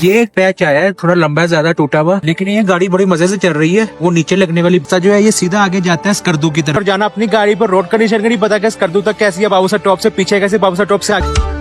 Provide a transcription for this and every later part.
ये एक पैच आया है, थोड़ा लंबा ज्यादा टूटा हुआ, लेकिन ये गाड़ी बड़ी मजे से चल रही है। वो नीचे लगने वाली हिस्सा जो है ये सीधा आगे जाता है स्कर्दू की तरफ। जाना अपनी गाड़ी पर रोड कंडीशन का नहीं पता कि स्कर्दू तक कैसी है, बाबूसर टॉप से पीछे कैसे, बाबूसर टॉप से आगे।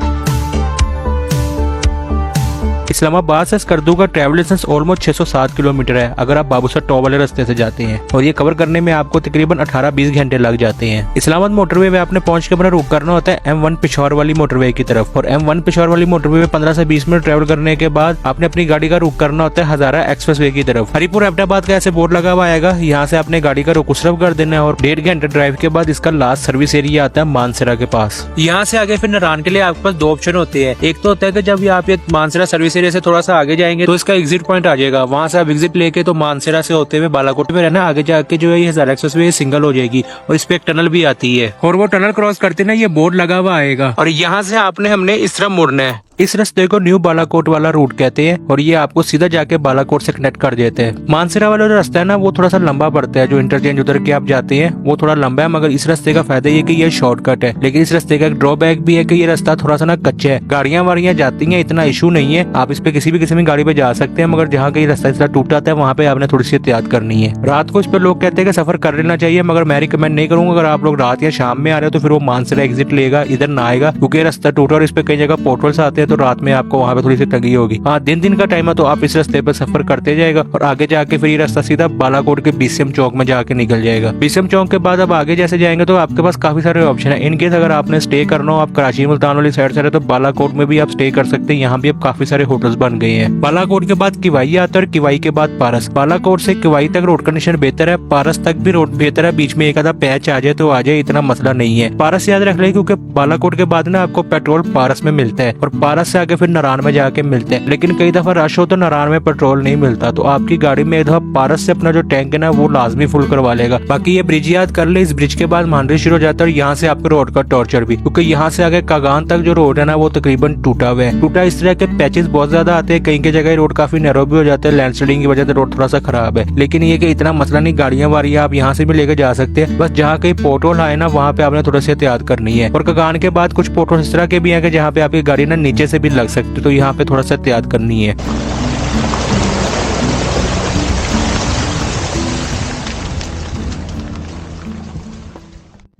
इस्लामाबाद से स्कर्दू का ट्रैवल डिस्टेंस ऑलमोस्ट 607 किलोमीटर है अगर आप बाबूसर टॉप वाले रास्ते से जाते हैं, और ये कवर करने में आपको तकरीबन 18-20 घंटे लग जाते हैं। इस्लामाबाद मोटरवे में आपने पहुंच के अपना रुक करना होता है M1 पिशौर वाली मोटरवे की तरफ, और M1 पिशौर वाली मोटरवे में 15 से 20 मिनट ट्रैवल करने के बाद आपने अपनी गाड़ी का रुक करना होता है हजारा एक्सप्रेसवे की तरफ। हरिपुर अहमदाबाद का ऐसे बोर्ड लगा हुआ आएगा, यहाँ से आपने गाड़ी का रुक उसरफ कर देना है, और 1.5 घंटे ड्राइव के बाद इसका लास्ट सर्विस एरिया आता है मानसरा के पास। यहाँ से आगे फिर नारायण के लिए आपके पास 2 ऑप्शन होते हैं। एक तो होता है कि जब आप ये मानसरा सर्विस एरिया से थोड़ा सा आगे जाएंगे तो इसका एग्जिट पॉइंट आ जाएगा, वहां से आप एग्जिट लेके तो मानसरा से होते हुए बालाकोट में रहना, आगे जाके जो है ये हजारा एक्सप्रेसवे सिंगल हो जाएगी, और इस पे एक टनल भी आती है, और वो टनल क्रॉस करते ना ये बोर्ड लगा हुआ आएगा, और यहाँ से आपने हमने इस तरफ मुड़ना है। इस रास्ते को न्यू बालाकोट वाला रूट कहते हैं, और ये आपको सीधा जाके बालाकोट से कनेक्ट कर देते हैं। मानसरा वाला जो रास्ता है ना वो थोड़ा सा लंबा पड़ता है, जो इंटरचेंज उधर के आप जाते हैं वो थोड़ा लंबा है, मगर इस रास्ते का फायदा ये कि ये शॉर्टकट है। लेकिन इस रास्ते का एक ड्रॉबैक भी है कि ये रास्ता थोड़ा सा ना कच्चा है, गाड़ियां वाड़ियां जाती हैं, इतना इशू नहीं है, आप इस पे किसी भी किस्म की गाड़ी पे जा सकते हैं, मगर जहाँ कहीं रास्ता इतना टूटा है वहाँ पे आपने थोड़ी सी एहतियात करनी है। रात को इस पे लोग कहते हैं कि सफर कर लेना चाहिए, मगर मैं रिकमेंड नहीं करूंगा। अगर आप लोग रात या शाम में आ रहे हो तो फिर वो मानसरा एग्जिट लेगा, इधर ना आएगा, क्योंकि रास्ता टूटा और इस पे कई जगह पोर्टल्स आते हैं, तो रात में आपको वहाँ पे थोड़ी सी तंगी होगी। हाँ, दिन का टाइम है तो आप इस रास्ते पर सफर करते जाएगा, और आगे जाके फिर ये रास्ता सीधा बालाकोट के BCM चौक में जाके निकल जाएगा। BCM चौक के बाद अब आगे जैसे जाएंगे तो आपके पास काफी सारे ऑप्शन है। इनकेस अगर आपने स्टे करना हो, आप कराची मुल्तान वाली साइड से रहे तो बालाकोट में भी आप स्टे कर सकते हैं। यहाँ भी अब काफी सारे होटल्स बन गए हैं। बालाकोट के बाद किवाई आता है, और किवाई के बाद पारस। बालाकोट से किवाई तक रोड कंडीशन बेहतर है, पारस तक भी रोड बेहतर है, बीच में एक आधा पैच आ जाए तो आ जाए, इतना मसला नहीं है। पारस याद रख ले, क्योंकि बालाकोट के बाद ना आपको पेट्रोल पारस में मिलता है, और पारस से आगे फिर नारायण में जाके मिलता है। लेकिन कई दफा रश हो तो नारायण में पेट्रोल नहीं मिलता, तो आपकी गाड़ी में एक दफा पारस से अपना जो टैंक है ना वो लाजमी फुल करवा लेगा। बाकी ये ब्रिज याद कर ले, इस ब्रिज के बाद मांडवी शुरू हो जाता है, और यहाँ से आपके रोड का टॉर्चर भी, क्योंकि यहाँ से आगे कागान तक जो रोड है ना वो तकरीबन टूटा हुआ है। टूटा इस तरह के पैचेस बहुत ज्यादा आते हैं, कहीं की जगह रोड काफी नैरो भी हो जाते हैं, लैंडस्लाइडिंग की वजह से रोड थोड़ा सा खराब है। लेकिन ये कि इतना मसला नहीं, गाड़ियां वाड़ियां आप यहाँ से भी लेके जा सकते हैं, बस जहाँ कहीं पोर्ट होल आए ना वहाँ पे आपने थोड़ा सा एहतियात करनी है। और कागान के बाद कुछ पोर्ट होल इस तरह के भी है जहाँ पे आपकी गाड़ी ना नीचे से भी लग सकती है, तो यहाँ पे थोड़ा सा एहतियात करनी है।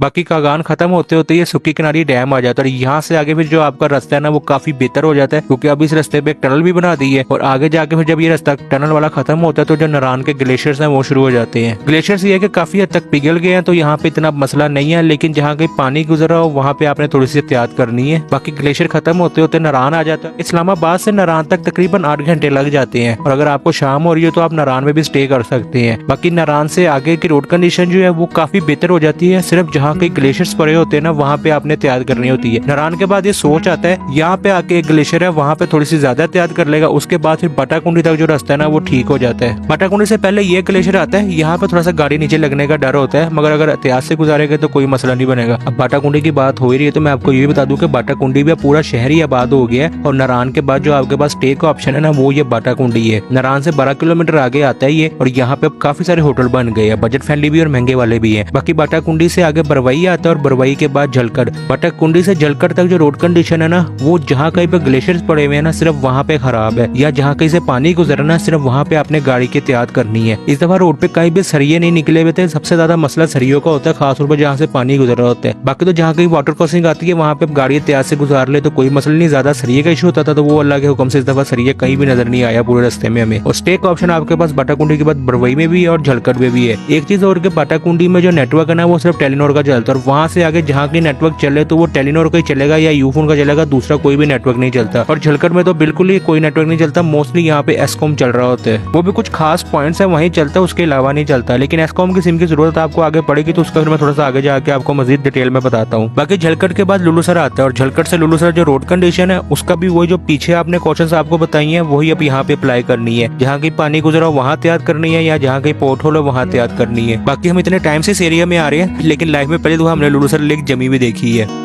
बाकी कागान खत्म होते होते ये सुक्की किनारी डैम आ जाता है, और यहाँ से आगे फिर जो आपका रास्ता है ना वो काफी बेहतर हो जाता है, क्योंकि अब इस रास्ते पे एक टनल भी बना दी है, और आगे जाके फिर जब ये रास्ता टनल वाला खत्म होता है तो जो नारायण के ग्लेशियर्स हैं वो शुरू हो जाते हैं। ग्लेशियर्स ये है कि काफी हद तक पिघल गए हैं, तो यहाँ पे इतना मसला नहीं है, लेकिन जहाँ कहीं पानी गुजरा हो वहाँ पे आपने थोड़ी सी एहतियात करनी है। बाकी ग्लेशियर खत्म होते होते नारायण आ जाता है। इस्लामाबाद से नारायण तक तकरीबन 8 घंटे लग जाते हैं, और अगर आपको शाम हो रही है तो आप नारायण में भी स्टे कर सकते हैं। बाकी नारायण से आगे की रोड कंडीशन जो है वो काफी बेहतर हो जाती है, सिर्फ जहाँ कहीं ग्लेशियर्स पड़े होते हैं ना वहाँ पे आपने एहतियात करनी होती है। नारायण के बाद ये सोच आता है, यहाँ पे आके एक ग्लेशियर है वहाँ पे थोड़ी सी ज्यादा एहतियात कर लेगा, उसके बाद फिर बाटाकुंडी तक जो रास्ता है ना वो ठीक हो जाता है। बाटाकुंडी से पहले ये ग्लेशियर आता है, यहाँ पे थोड़ा सा गाड़ी नीचे लगने का डर होता है, मगर अगर एहतियात से गुजारेगा तो कोई मसला नहीं बनेगा। अब बाटाकुंडी की बात हो ही रही है तो मैं आपको ये बता दूं कि बाटाकुंडी भी पूरा शहर ही आबाद हो गया है, और नारायण के बाद जो आपके पास स्टे का ऑप्शन है ना वो ये बाटाकुंडी है। नारायण से 12 किलोमीटर आगे आता है ये, और यहाँ पे काफी सारे होटल बन गए हैं, बजट फ्रेंडली भी और महंगे वाले भी है। बाकी बाटाकुंडी से आगे बरवाई आता है, और बरवाई के बाद झलकर। बाटाकुंडी से झलकर तक जो रोड कंडीशन है ना वो जहाँ कहीं पे ग्लेशियर्स पड़े हुए हैं ना सिर्फ वहाँ पे खराब है, या जहाँ कहीं से पानी गुजरना सिर्फ वहाँ पे आपने गाड़ी की एहतियात करनी है। इस दफा रोड पे कहीं भी सरिये नहीं निकले हुए थे, सबसे ज्यादा मसला सरियों का होता है, खासतौर पर जहाँ से पानी गुजर रहा होता है। बाकी तो जहाँ कहीं वाटर क्रॉसिंग आती है वहाँ पे गाड़ी एहतियात से गुजार ले तो कोई मसला नहीं, ज्यादा सरिये का इशू होता था तो वो अल्लाह के हुक्म से इस दफा सरिये कहीं भी नजर नहीं आया पूरे रास्ते में हमें। और स्टे का ऑप्शन आपके पास बाटाकुंडी के बाद बरवई में भी है और झलकट में भी है। एक चीज और के बाटाकुंडी में जो नेटवर्क है ना वो सिर्फ टेलीनॉर का चलता है, और वहाँ से आगे जहाँ कहीं नेटवर्क चले तो वो टेलीनॉर का ही चलेगा या यूफोन का चलेगा, दूसरा कोई भी नेटवर्क नहीं चलता। और झलकट में तो बिल्कुल ही कोई नेटवर्क नहीं चलता, मोस्टली यहाँ पे एस्कॉम चल रहा होता है, वो भी कुछ खास पॉइंट्स है वहीं चलता है, उसके अलावा नहीं चलता। लेकिन एस्कॉम की सिम की जरूरत आपको आगे पड़ेगी तो उसका फिर मैं थोड़ा सा आगे जाके आपको मजीद डिटेल में बताता हूँ। बाकी झलकट के बाद लुलूसर आता है, और झलकट से लुलूसर जो रोड कंडीशन है उसका भी वही जो पीछे आपने क्वेश्चंस आपको बताई है वही अब यहाँ पे अप्लाई करनी है। जहाँ कहीं पानी गुजरा वहाँ तैयार करनी है, या जहाँ कहीं पोर्ट होल वहाँ तैयार करनी है। बाकी हम इतने टाइम से इस एरिया में आ रहे हैं, लेकिन लाइफ में पहले तो हमने लुलूसर लेक जमी भी देखी है।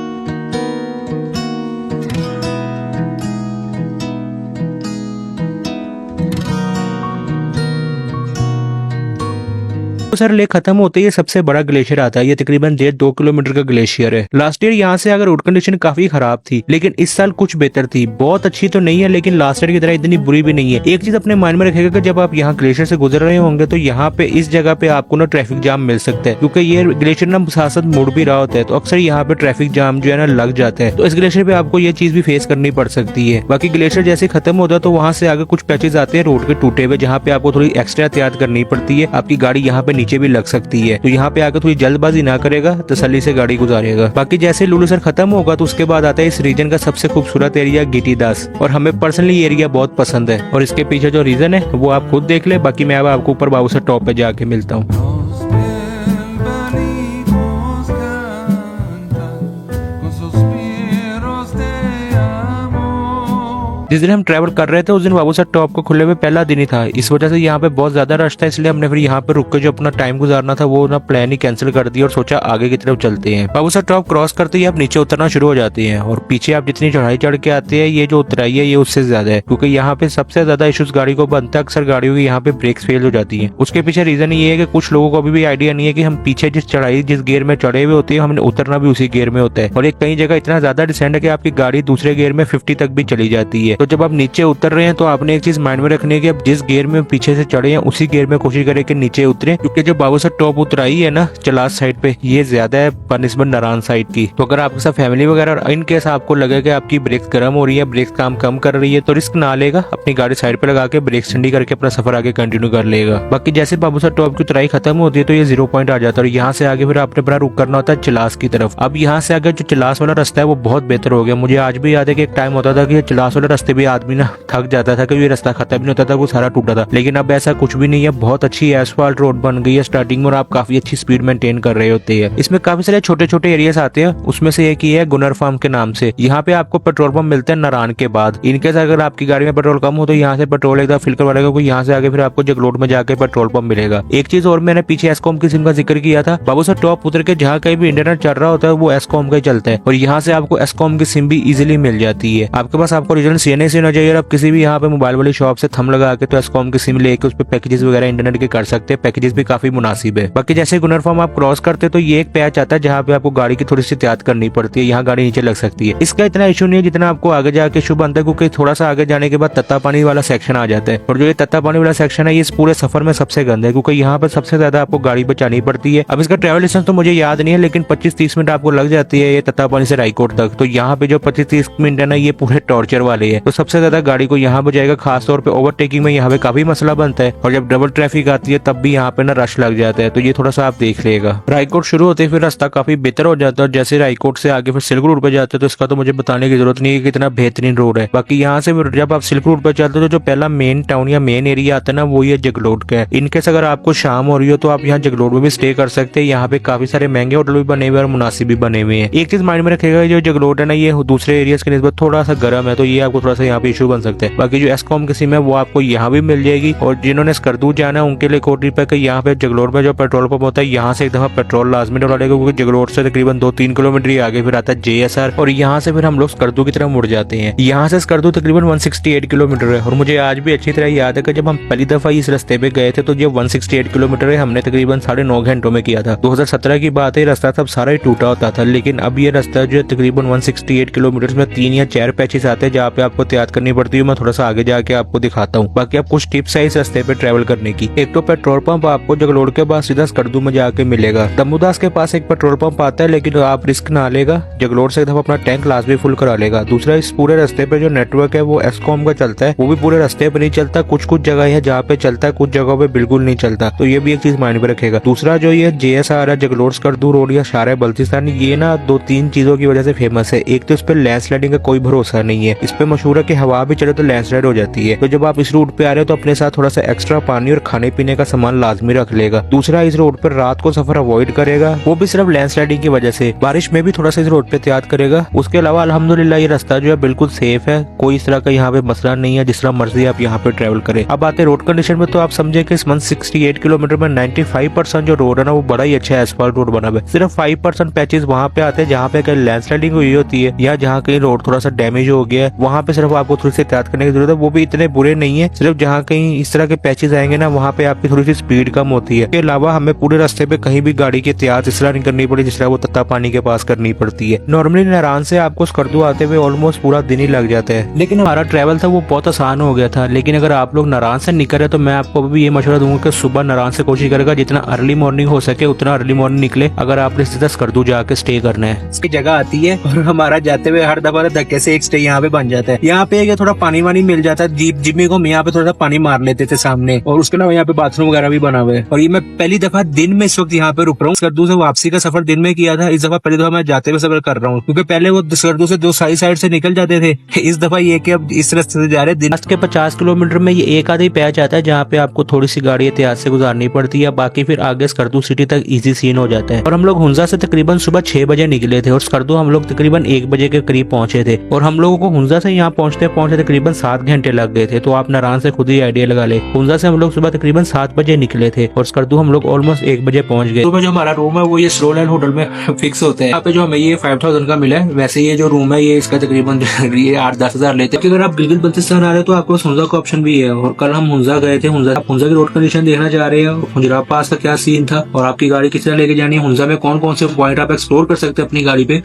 बाबूसर लेक खत्म होते ही सबसे बड़ा ग्लेशियर आता है। ये तकरीबन 1.5-2 किलोमीटर का ग्लेशियर है। लास्ट ईयर यहाँ से अगर रोड कंडीशन काफी खराब थी, लेकिन इस साल कुछ बेहतर थी। बहुत अच्छी तो नहीं है, लेकिन लास्ट ईयर की तरह इतनी बुरी भी नहीं है। एक चीज अपने माइंड में रखेगा कि जब आप यहाँ ग्लेशियर से गुजर रहे होंगे तो यहाँ पे इस जगह पे आपको ना ट्रैफिक जाम मिल सकता है, क्योंकि ये ग्लेशियर ना साथ साथ मुड़ भी रहा होता है, तो अक्सर यहाँ पे ट्रैफिक जाम जो है ना लग जाता है। तो इस ग्लेशियर पे आपको ये चीज भी फेस करनी पड़ सकती है। बाकी ग्लेशियर जैसे खत्म होता है तो वहाँ से आगे कुछ पैचेज आते हैं रोड के टूटे हुए, जहाँ पे आपको थोड़ी एक्स्ट्रा एहतियात करनी पड़ती है। आपकी गाड़ी यहाँ पे नीचे भी लग सकती है, तो यहाँ पे आकर थोड़ी जल्दबाजी ना करेगा, तसल्ली से गाड़ी गुजारेगा। बाकी जैसे लुलुसर खत्म होगा तो उसके बाद आता है इस रीजन का सबसे खूबसूरत एरिया गिटीदास, और हमें पर्सनली ये एरिया बहुत पसंद है। और इसके पीछे जो रीजन है वो आप खुद देख ले। बाकी मैं अब आपको ऊपर बाबूसर टॉप पे जाके मिलता हूँ। जिस दिन हम ट्रैवल कर रहे थे उस दिन बाबूसर टॉप को खुले हुए पहला दिन ही था। इस वजह से यहाँ पे बहुत ज्यादा रश था, इसलिए हमने फिर यहाँ पे रुक के जो अपना टाइम गुजारना था वो ना प्लान ही कैंसिल कर दिया और सोचा आगे की तरफ चलते हैं। बाबूसर टॉप क्रॉस करते ही आप नीचे उतरना शुरू हो जाते हैं, और पीछे आप जितनी चढ़ाई चढ़ के आते हैं ये जो उतराई है ये उससे ज्यादा है, क्योंकि यहाँ पे सबसे ज्यादा इश्यूज गाड़ी को बनता है। अक्सर गाड़ियों की यहाँ पे ब्रेक्स फेल हो जाती है। उसके पीछे रीजन ये है कि कुछ लोगों को अभी भी आइडिया नहीं है कि हम पीछे जिस चढ़ाई जिस गियर में चढ़े हुए होते हैं हमने उतरना भी उसी गियर में होता है। और एक कई जगह इतना ज्यादा डिसेंड है कि आपकी गाड़ी दूसरे गियर में 50 तक भी चली जाती है। तो जब आप नीचे उतर रहे हैं तो आपने एक चीज माइंड में रखनी है कि आप जिस गियर में पीछे से चढ़े हैं उसी गियर में कोशिश करें कि नीचे उतरे, क्योंकि जो बाबूसर टॉप उतराई है ना चलास साइड पे ये ज्यादा है बनिस्बत नारायण साइड की। तो अगर आपके साथ फैमिली वगैरह इन केस आपको लगे कि आपकी ब्रेक्स गर्म हो रही है, ब्रेक्स काम कम कर रही है, तो रिस्क ना लेगा, अपनी गाड़ी साइड पे लगा के ब्रेक ठंडी करके अपना सफर आगे कंटिन्यू कर लेगा। बाकी जैसे बाबूसर टॉप की उतराई खत्म होती है तो ये 0 पॉइंट आ जाता है, और यहाँ से आगे फिर आपने अपना रुक करना होता है चलास की तरफ। अब यहाँ से आगे जो चलास वाला रास्ता है वो बहुत बेहतर हो गया। मुझे आज भी याद है कि एक टाइम होता था कि चलास वाले रास्ते भी आदमी ना थक जाता था, क्योंकि रास्ता खत्म नहीं होता था, वो सारा टूटा था। लेकिन अब ऐसा कुछ भी नहीं है, बहुत अच्छी एसफाल्ट रोड बन गई है स्टार्टिंग में, और आप काफी अच्छी स्पीड मेंटेन कर रहे होते हैं। इसमें काफी सारे छोटे छोटे एरियाज आते हैं, उसमें से एक ही है गुनर फार्म के नाम से। यहाँ पे आपको पेट्रोल पंप मिलते हैं नारायण के बाद। इनकेस अगर आपकी गाड़ी में पेट्रोल कम हो तो यहाँ से पेट्रोल एक फिल करवा लेगा, यहाँ से आगे फिर आपको जगलोट में जाके पेट्रोल पंप मिलेगा। एक चीज और मैंने पीछे एस्कॉम की सिम का जिक्र किया था, बाबूसर टॉप उतर के जहाँ कहीं भी इंटरनेट चल रहा होता है वो एस्कॉम का ही चलता है, और यहाँ से आपको एस्कॉम की सिम भी इजिली मिल जाती है। आपके पास आपको रीजनल सीएनए से होना चाहिए, और आप किसी भी यहाँ पे मोबाइल वाली शॉप से थम लगा के तो एस्कॉम की सिम लेके उस पे पैकेजेस वगैरह इंटरनेट के कर सकते हैं। पैकेजेस भी काफी मुनासिब है। बाकी जैसे गुनर फार्म आप क्रॉस करते हैं तो ये एक पैच आता है जहाँ पे आपको गाड़ी की थोड़ी सी एहतियात करनी पड़ती है, यहाँ गाड़ी नीचे लग सकती है। इसका इतना इशू नहीं है जितना आपको आगे जाके इशू बनता है, क्योंकि थोड़ा सा आगे जाने के बाद तत्ता पानी वाला सेक्शन आ जाता है, और जो ये तत्ता पानी वाला सेक्शन है ये इस पूरे सफर में सबसे गंदा है, क्योंकि यहाँ पर सबसे ज्यादा आपको गाड़ी बचानी पड़ती है। अब इसका ट्रेवल डिस्टेंस तो मुझे याद नहीं है, लेकिन 25-30 मिनट आपको लग जाती है ये तत्ता पानी से रायकोट तक। तो यहाँ पे जो 25-30 मिनट है ना ये पूरे टॉर्चर वाले है, तो सबसे ज्यादा गाड़ी को यहाँ बचाएगा। खासतौर पर ओवरटेकिंग में यहाँ पे काफी मसला बनता है, और जब डबल ट्रैफिक आती है तब भी यहाँ पे ना रश लग जाता है, तो ये थोड़ा सा आप देख लेगा। रायकोट शुरू होते फिर रास्ता काफी बेहतर हो जाता है, और जैसे रायकोट से आगे फिर सिल्क रोड पे जाते हैं तो इसका तो मुझे बताने की जरूरत नहीं है कि कितना बेहतरीन रोड है। बाकी यहाँ से जब आप सिल्क रोड पे चलते हो तो जो पहला मेन टाउन या मेन एरिया आता है ना वो ये जगलोट का है। इनकेस अगर आपको शाम हो रही हो तो आप यहाँ जगलोट में भी स्टे कर सकते हैं। यहाँ पे काफी सारे महंगे होटल भी बने हुए और मुनासिब भी बने हुए हैं। एक चीज माइंड में रखेगा, जो जगलोट है ना ये दूसरे एरियाज की निस्बत थोड़ा सा गर्म है, तो ये आपको थोड़ा सा यहाँ पे इशू बन सकता है। बाकी जो एस्कॉम की सिम है वो आपको यहाँ भी मिल जाएगी, और जिन्होंने स्कर्दू जाना है उनके लिए कोड ट्रिप है कि यहाँ पे जगलोट में जो पेट्रोल पंप होता है यहाँ से एक दफा पेट्रोल लाजमी डलवा लेगा, क्योंकि जगलोट से तकरीबन 2-3 किलोमीटर ही आगे फिर आता है JSR, और यहाँ से फिर हम लोग स्कर्दू की तरफ मुड़ जाते हैं। यहाँ से स्कर्दू तकरीबन 168 किलोमीटर है, और मुझे आज भी अच्छी तरह याद है कि जब हम पहली दफा इस रास्ते पे गए थे तो ये 168 किलोमीटर है हमने तकरीबन 9.5 घंटों में किया था। 2017 की बात है, रास्ता तब सारा ही टूटा होता था, लेकिन अब ये रास्ता जो है तकरीबन 168 किलोमीटर में 3 या 4 पैचेस आते हैं जहाँ पे आपको एहतियात करनी पड़ती है। मैं थोड़ा सा आगे जाके आपको दिखाता हूँ। बाकी आप कुछ टिप्स है इस रास्ते पे ट्रेवल करने की। एक तो पेट्रोल पंप आपको जगलोट के बाद सीधा स्कर्दू में जाके मिलेगा। दमोदास के पास एक पेट्रोल पंप आता है, लेकिन आप रिस्क ना लेगा, जगलोट से एक दफा अपना टैंक लाजमी फुल करा लेगा। दूसरा, इस पूरे रास्ते पे जो नेटवर्क है वो एस्कॉम का चलता है, वो भी पूरे रास्ते पे नहीं चलता। कुछ कुछ जगह है जहाँ पे चलता है, कुछ जगहों पे बिल्कुल नहीं चलता, तो ये भी एक चीज माइंड में रखेगा। दूसरा, जो ये JSR है जगलोट स्कर्दू रोड या शारे बल्तिस्तान, ये ना 2-3 चीजों की वजह से फेमस है। एक तो इस पे लैंडस्लाइडिंग का कोई भरोसा नहीं है, इस पे मशहूर है कि हवा भी चले तो लैंडस्लाइड हो जाती है। तो जब आप इस रूट पे आ रहे हो तो अपने साथ थोड़ा सा एक्स्ट्रा पानी और खाने पीने का सामान लाजमी रख लेगा। दूसरा, इस रोड पर रात को सफर अवॉइड करेगा, वो भी सिर्फ लैंडस्लाइडिंग की वजह से। बारिश में भी थोड़ा सा इस रोड पे एहतियात करेगा। उसके अलावा अल्हम्दुलिल्लाह ये रास्ता जो है बिल्कुल सेफ है, कोई इस तरह का यहाँ पे मसला नहीं है, जिस तरह मर्जी आप यहाँ पे ट्रेवल करें। अब आते रोड कंडीशन में, तो आप समझे कि इस 168 किलोमीटर में 95% जो रोड है ना वो बड़ा ही अच्छा एस्फाल्ट रोड बना हुआ है। सिर्फ 5% पैचेस वहाँ पे आते हैं जहाँ पे कहीं लैंडस्लाइडिंग हुई होती है, या जहाँ कहीं रोड थोड़ा सा डैमेज हो गया है, वहाँ पे सिर्फ आपको थोड़ी सी एहतियात करने की जरूरत है, वो भी इतने बुरे नहीं है, सिर्फ जहाँ कहीं इस तरह के पैचेस आएंगे ना वहाँ पे आपकी थोड़ी सी स्पीड कम होती है। इसके अलावा हमें पूरे रास्ते पे कहीं भी गाड़ी की एहतियात इस तरह नहीं करनी पड़ी जिस तरह वो तत्ता पानी के पास करनी पड़ती है। नॉर्मली नारायण से आपको स्कर्दू आते हुए ऑलमोस्ट पूरा दिन ही लग जाता है, लेकिन हमारा ट्रैवल था वो बहुत आसान हो गया था। लेकिन अगर आप लोग नारायण से निकले तो मैं आपको भी ये मशवरा दूंगा कि सुबह नारायण से कोशिश करेगा जितना अर्ली मॉर्निंग हो सके उतना अर्ली मॉर्निंग निकले, अगर आपने सीधा स्कर्दू जाके स्टे करना है। इसकी जगह आती है और हमारा जाते हुए हर दफा धक्के से एक स्टे यहाँ पे बन जाता है। यहाँ पे थोड़ा पानी वानी मिल जाता है, जिम्मी को हम यहाँ पे थोड़ा पानी मार लेते थे सामने, और उसके अलावा यहाँ पे बाथरूम वगैरह भी बना हुआ है। और ये मैं पहली दफा दिन में इस वक्त यहाँ पे रुक रहा हूँ। स्कर्दू से वापसी का सफर दिन में किया था, इस दफा पहली दफा मैं जाते हुए सफर कर रहा हूँ, क्योंकि पहले वो स्कर्दू से दो साइड से निकल जाते थे। इस दफा ये कि अब इस रास्ते से जा रहे हैं। दिन के 50 किलोमीटर में ये एक आधा ही पैच आता है जहाँ पे आपको थोड़ी सी गाड़ी एहतियात से गुजारनी पड़ती है, बाकी फिर आगे स्कर्दू सिटी तक इजी सीन हो जाता है। और हम लोग हुंजा से तकरीबन सुबह 6 बजे निकले थे और स्कर्दू हम लोग तकरीबन 1 बजे के करीब पहुंचे थे, और हम लोगों को हुंजा से यहाँ पहुंचते तकरीबन 7 घंटे लग गए थे। तो आप नारायण से खुद ही आइडिया लगा ले। हुंजा से हम लोग सुबह तकरीबन 7 बजे निकले थे और स्कर्दू हम लोग ऑलमोस्ट 1 बजे पहुंच गए। सुबह जो हमारा रूम है वो ये स्लो लाइन होटल में फिक्स होता है। यहाँ पे जो हमें ये 5000 का मिला है, वैसे ये जो रूम है ये इसका तकरीबन ये 8-10 हजार लेते हैं। अगर आप गिलगित बल्तिस्तान आ रहे हो तो आपको हुंजा का ऑप्शन भी है। और कल हम हुंजा गए थे, हुंजा की रोड कंडीशन देखना चाह रहे हैं, हुंजरा पास का क्या सीन था और आपकी गाड़ी किस तरह लेके जानी है, हुंजा में कौन कौन से पॉइंट आप एक्सप्लोर कर सकते हैं अपनी गाड़ी पे।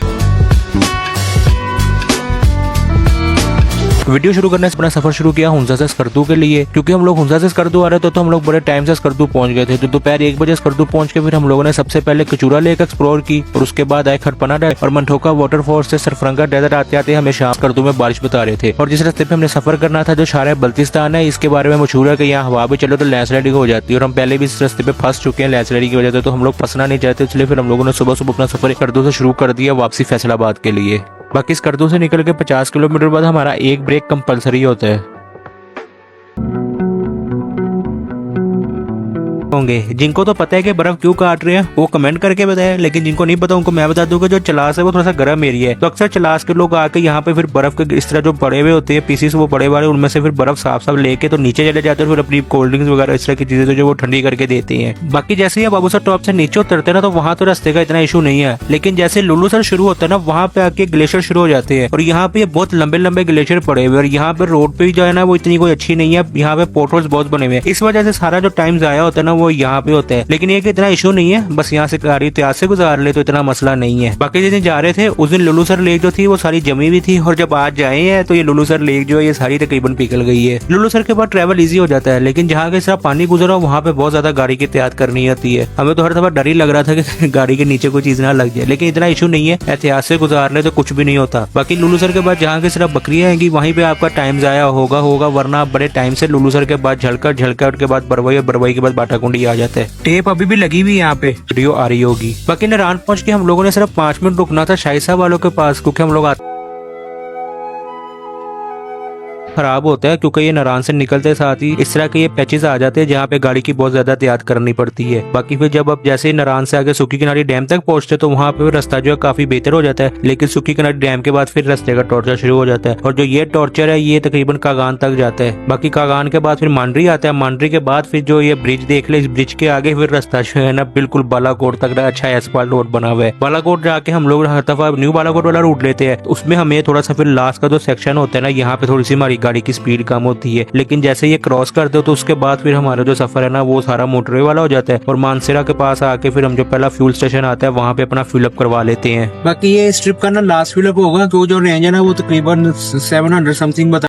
वीडियो शुरू करने से अपना सफर शुरू किया हुंजा से स्कर्दू के लिए, क्योंकि हम लोग हुंजा से स्कर्दू आ रहे थे तो हम लोग बड़े टाइम से स्कर्दू पहुंच गए थे। तो दोपहर 1 बजे स्कर्दू पहुंच के फिर हम लोगों ने सबसे पहले कचूरा लेक एक्सप्लोर की और उसके बाद आए खटपना डेजर्ट और मंठोका वाटरफॉल से सरफरंगा डेजर्ट आते आते हमें शाम स्कर्दू में बारिश बता रहे थे। और जिस रास्ते पे हमने सफर करना था जो शार बल्तिस्तान है, इसके बारे में मशहूर है कि यहाँ हवा भी चलो तो लैंडस्लाइडिंग हो जाती है, और हम पहले भी इस रास्ते पे फंस चुके हैं लैंडस्लाइडिंग की वजह से, तो हम लोग फंसना नहीं चाहते, इसलिए फिर हम लोगों ने सुबह सुबह अपना सफर स्कर्दू से शुरू कर दिया वापसी फैसलाबाद के लिए। बाकी स्कर्दू से निकल के 50 किलोमीटर बाद हमारा एक ब्रेक कंपलसरी होता है। होंगे जिनको तो पता है कि बर्फ क्यों काट रहे हैं वो कमेंट करके बताएं, लेकिन जिनको नहीं पता उनको मैं बता दूंगा जो चलास है वो थोड़ा सा गर्म एरिया है, तो अक्सर चलास के लोग आके यहाँ पे फिर बर्फ के इस तरह जो पड़े हुए होते हैं पीसीस वो पड़े वाले उनमें से फिर बर्फ साफ लेके तो नीचे चले जाते हैं, फिर अपनी कोल्ड ड्रिंक्स वगैरह इस तरह की चीजें जो वो ठंडी करके देते हैं। बाकी जैसे ही आप बाबूसर टॉप से नीचे उतरते हैं ना तो वहाँ तो रास्ते का इतना इशू नहीं है, लेकिन जैसे लुलूसर शुरू होता है ना वहाँ पे आके ग्लेशियर शुरू हो जाते हैं, और यहाँ पे बहुत लंबे लंबे ग्लेशियर पड़े हुए, और यहाँ पे रोड पे जो है ना वो इतनी कोई अच्छी नहीं है, यहाँ पे पोर्टल्स बहुत बने हुए हैं, इस वजह से सारा जो टाइम जाया होता है ना वो यहाँ पे होता है। लेकिन ये कि इतना इशू नहीं है, बस यहाँ से गाड़ी इतिहास से गुजार ले तो इतना मसला नहीं है। बाकी जिस दिन जा रहे थे उस दिन लुलूसर लेक जो थी वो सारी जमी हुई थी, और जब आज जाए हैं तो ये लुलूसर लेक जो है ये सारी तकरीबन पिघल गई है। लुलूसर के बाद ट्रैवल इजी हो जाता है, लेकिन जहाँ के साथ पानी गुजरा वहाँ पे बहुत ज्यादा गाड़ी की एहतियात करनी होती है। हमें तो हर दफा डर ही लग रहा था कि गाड़ी के नीचे कोई चीज ना लग जाए, लेकिन इतना इशू नहीं है, एहतियात से गुजार ले तो कुछ भी नहीं होता। बाकी लुलूसर के बाद जहाँ के सिर्फ बकरियां आएंगी वहीं पे आपका टाइम जाया होगा, वरना आप बड़े टाइम से लुलूसर के बाद झलकट के बाद बरवई, और बरवई के बाद बाटाकुंडी आ जाता है। टेप अभी भी लगी हुई यहाँ पे वीडियो आ रही होगी। बाकी नारायण पहुंच के हम लोगों ने सिर्फ 5 मिनट रुकना था शाही साहब वालों के पास, क्योंकि हम लोग खराब होता है, क्योंकि ये नारायण से निकलते साथ ही इस तरह के ये पैचेस आ जाते हैं जहाँ पे गाड़ी की बहुत ज्यादा एहतियात करनी पड़ती है। बाकी फिर जब अब जैसे नारायण से आगे सुखी किनारी डैम तक पहुंचते तो वहाँ पे रास्ता जो है काफी बेहतर हो जाता है, लेकिन सुखी किनारी डैम के बाद फिर रास्ते का टॉर्चर शुरू हो जाता है, और जो ये टॉर्चर है ये तकरीबन कागान तक जाता है। बाकी कागान के बाद फिर मांडरी आता है, मांडरी के बाद फिर जो ये ब्रिज देख ले, इस ब्रिज के आगे फिर रास्ता जो है ना बिल्कुल बालाकोट तक अच्छा एसफाल्ट रोड बना हुआ है। बालाकोट जाके हम लोग हर दफा न्यू बालाकोट वाला रूट लेते हैं, उसमें हमें थोड़ा सा फिर लास्ट का जो सेक्शन होता है ना यहाँ पे थोड़ी सी हमारी गाड़ी की स्पीड कम होती है, लेकिन जैसे ये क्रॉस करते हो तो उसके बाद फिर हमारा जो सफर है ना वो सारा मोटरवे वाला हो जाता है, और मानसेरा के पास आके फिर हम जो पहला फ्यूल स्टेशन आता है वहाँ पे अपना फिलअप करवा लेते हैं। बाकी ये इस ट्रिप का ना लास्ट फिलअप होगा, तो जो रेंज है ना वो तकरीबन 700 समथिंग बता